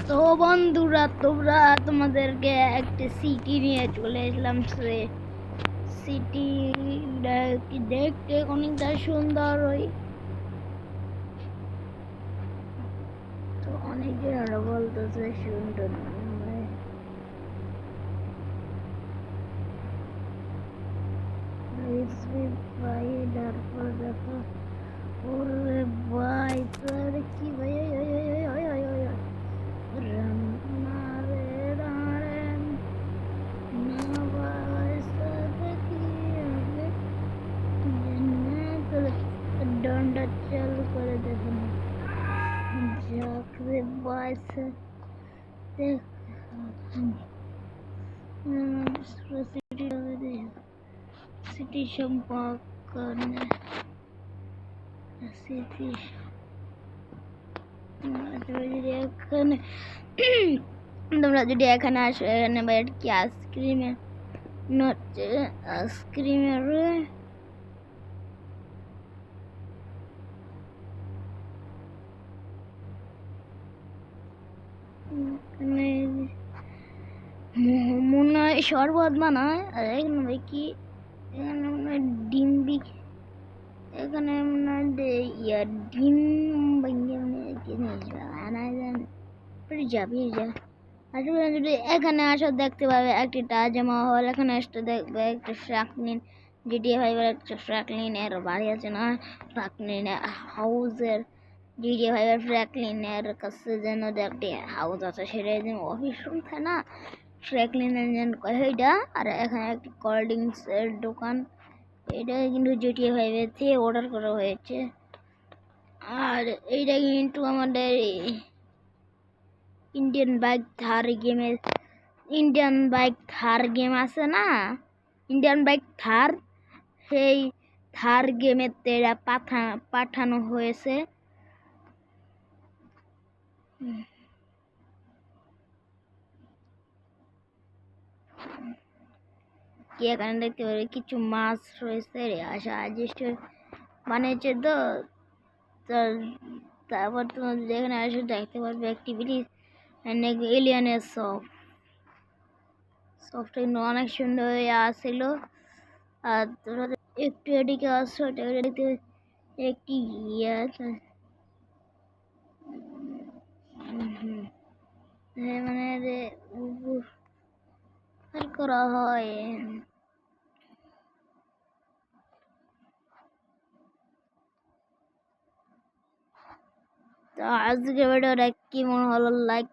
তো বন্ধুরা, তোমাদেরকে একটা সিটি নিয়ে চলে এসলাম। সিটি দেখতে অনেকটা সুন্দর। ওই তো অনেকে আরো বলতেছে সুন্দর তারপর দেখো, ওরে ভাই তোর কি ভাই, ডন্ডা চালু করে দেখুন। যাকে বাস সিটি সম্পর্কে সিটি এখানে তোমরা যদি এখানে আসো, এখানে বাইরে কি আইসক্রিমের আইসক্রিমের মনে হয় শরবত বানায়। আর এখানে কি, এখানে মনে হয় ডিম এখানে মনে হয় ডিম যদি এখানে আসো দেখতে পাবে একটি তাজমহল। এখানে আসতে দেখবে একটা ফ্র্যাঙ্কলিন জিটিএ ফাইভের একটা ফ্র্যাঙ্কলিনের বাড়ি আছে না, ফ্র্যাঙ্কলিনের হাউসের জিটিএ ফাইভের ফ্র্যাঙ্কলিনের কাছে যেন একটি হাউস আছে, সেটা যেন অফিস রুম থাকে না, ফ্র্যাঙ্কলিনের যেন সেইটা। আর এখানে একটি কোল্ড ড্রিঙ্কসের দোকান, এটা কিন্তু জিটিএ ফাইভের থেকে অর্ডার করা হয়েছে। আর এইটা কিন্তু আমাদের ইন্ডিয়ান বাইক থার গেম আছে না, ইন্ডিয়ান বাইক থার, সেই থার গেমের তেরা পাঠানো হয়েছে। কি এখানে দেখতে পাবে কিছু মাছ রয়েছে রে, আশা আজকে বানিয়েছে তো। তারপর তোমার যেখানে আসে দেখতে পারবে অ্যাক্টিভিটি এলিয়ানের সফটটা কিন্তু অনেক সুন্দর আসছিল। আর তোমরা একটু এদিকে আসো, দেখতে একটি ইয়ে আছে, মানে করা হয়। তো আজকে ভিডিওটা কি মনে হলো, লাইক